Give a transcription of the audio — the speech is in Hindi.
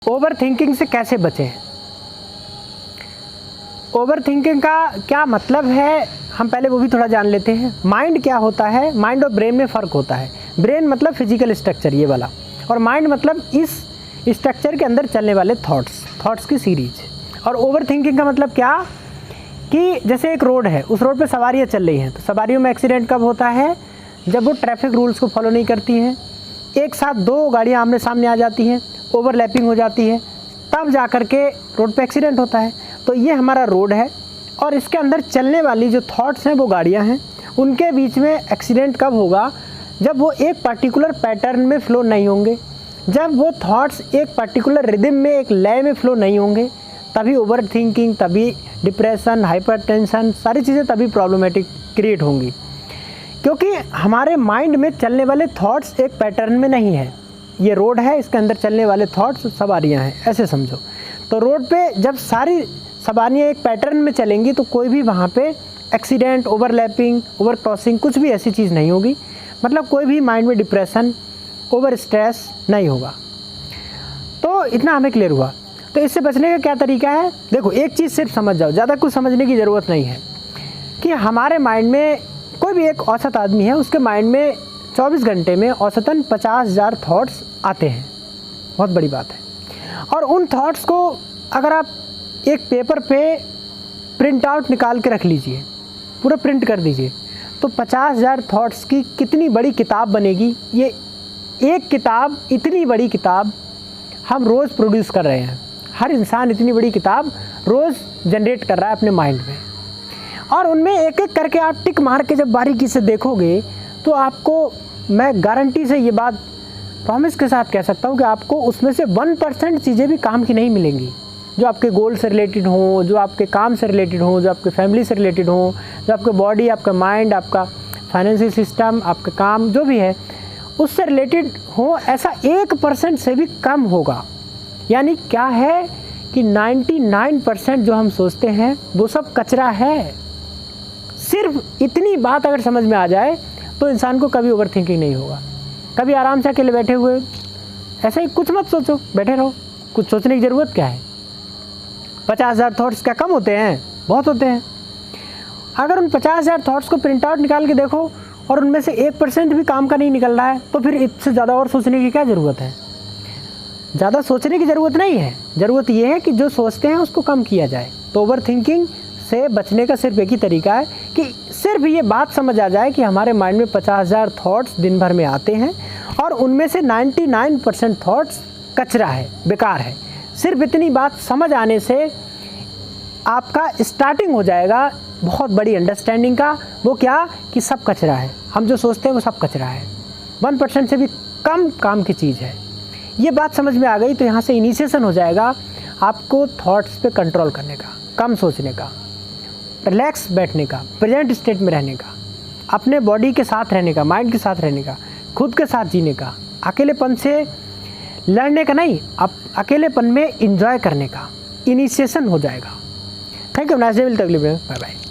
ओवर थिंकिंग से कैसे बचें? ओवर थिंकिंग का क्या मतलब है, हम पहले वो भी थोड़ा जान लेते हैं। माइंड क्या होता है, माइंड और ब्रेन में फ़र्क होता है। ब्रेन मतलब फिजिकल स्ट्रक्चर ये वाला, और माइंड मतलब इस स्ट्रक्चर के अंदर चलने वाले थॉट्स की सीरीज। और ओवर थिंकिंग का मतलब क्या कि जैसे एक रोड है, उस रोड पे सवारियाँ चल रही हैं, तो सवारियों में एक्सीडेंट कब होता है? जब वो ट्रैफिक रूल्स को फॉलो नहीं करती हैं, एक साथ दो गाड़ियाँ आमने सामने आ जाती हैं, ओवरलैपिंग हो जाती है, तब जा कर के रोड पे एक्सीडेंट होता है। तो ये हमारा रोड है और इसके अंदर चलने वाली जो थॉट्स हैं वो गाड़ियाँ हैं, उनके बीच में एक्सीडेंट कब होगा? जब वो एक पर्टिकुलर पैटर्न में फ़्लो नहीं होंगे, जब वो थॉट्स एक पर्टिकुलर रिदम में, एक लय में फ़्लो नहीं होंगे, तभी ओवर थिंकिंग, तभी डिप्रेशन, हाइपरटेंशन, सारी चीज़ें तभी प्रॉब्लमेटिक क्रिएट होंगी। क्योंकि हमारे माइंड में चलने वाले थॉट्स एक पैटर्न में नहीं है। ये रोड है, इसके अंदर चलने वाले थॉट्स सवारियां हैं, ऐसे समझो। तो रोड पे जब सारी सवारियां एक पैटर्न में चलेंगी तो कोई भी वहाँ पे एक्सीडेंट, ओवरलैपिंग, ओवर क्रॉसिंग, कुछ भी ऐसी चीज़ नहीं होगी। मतलब कोई भी माइंड में डिप्रेशन, ओवर स्ट्रेस नहीं होगा। तो इतना हमें क्लियर हुआ। तो इससे बचने का क्या तरीका है? देखो, एक चीज़ सिर्फ समझ जाओ, ज़्यादा कुछ समझने की ज़रूरत नहीं है कि हमारे माइंड में, कोई भी एक औसत आदमी है, उसके माइंड में 24 घंटे में औसतन 50,000 थॉट्स आते हैं। बहुत बड़ी बात है। और उन थॉट्स को अगर आप एक पेपर पे प्रिंट आउट निकाल के रख लीजिए, पूरा प्रिंट कर दीजिए, तो 50,000 थॉट्स की कितनी बड़ी किताब बनेगी। ये एक किताब, इतनी बड़ी किताब हम रोज़ प्रोड्यूस कर रहे हैं। हर इंसान इतनी बड़ी किताब रोज़ जनरेट कर रहा है अपने माइंड में, और उनमें एक एक करके आप टिक मार के जब बारीकी से देखोगे तो आपको, मैं गारंटी से ये बात प्रॉमिस के साथ कह सकता हूँ कि आपको उसमें से 1% चीज़ें भी काम की नहीं मिलेंगी, जो आपके गोल से रिलेटेड हों, जो आपके काम से रिलेटेड हों, जो आपके फैमिली से रिलेटेड हों, जो आपके बॉडी, आपका माइंड, आपका फाइनेंशियल सिस्टम, आपका काम जो भी है उससे रिलेटेड हो। ऐसा 1% से भी कम होगा। यानी क्या है कि 99% जो हम सोचते हैं वो सब कचरा है। सिर्फ इतनी बात अगर समझ में आ जाए तो इंसान को कभी ओवर थिंकिंग नहीं होगा। कभी आराम से अकेले बैठे हुए ऐसे ही कुछ मत सोचो, बैठे रहो। कुछ सोचने की ज़रूरत क्या है? 50,000 थॉट्स क्या कम होते हैं? बहुत होते हैं। अगर उन 50,000 थॉट्स को प्रिंट आउट निकाल के देखो और उनमें से 1% भी काम का नहीं निकल रहा है, तो फिर इससे ज़्यादा और सोचने की क्या ज़रूरत है? ज़्यादा सोचने की ज़रूरत नहीं है। ज़रूरत यह है कि जो सोचते हैं उसको कम किया जाए। तो ओवर थिंकिंग से बचने का सिर्फ एक ही तरीका है कि सिर्फ ये बात समझ आ जाए कि हमारे माइंड में 50,000 थॉट्स दिन भर में आते हैं और उनमें से 99% थॉट्स कचरा है, बेकार है। सिर्फ इतनी बात समझ आने से आपका स्टार्टिंग हो जाएगा बहुत बड़ी अंडरस्टैंडिंग का। वो क्या कि सब कचरा है, हम जो सोचते हैं वो सब कचरा है, 1% से भी कम काम की चीज़ है। ये बात समझ में आ गई तो यहाँ से इनिशिएशन हो जाएगा आपको थॉट्स पे कंट्रोल करने का, कम सोचने का, रिलैक्स बैठने का, प्रेजेंट स्टेट में रहने का, अपने बॉडी के साथ रहने का, माइंड के साथ रहने का, खुद के साथ जीने का, अकेलेपन से लड़ने का नहीं, अब अकेलेपन में एंजॉय करने का इनिशिएशन हो जाएगा। Thank you. Nice day. मिलते हैं अगली वीडियो में। Bye bye.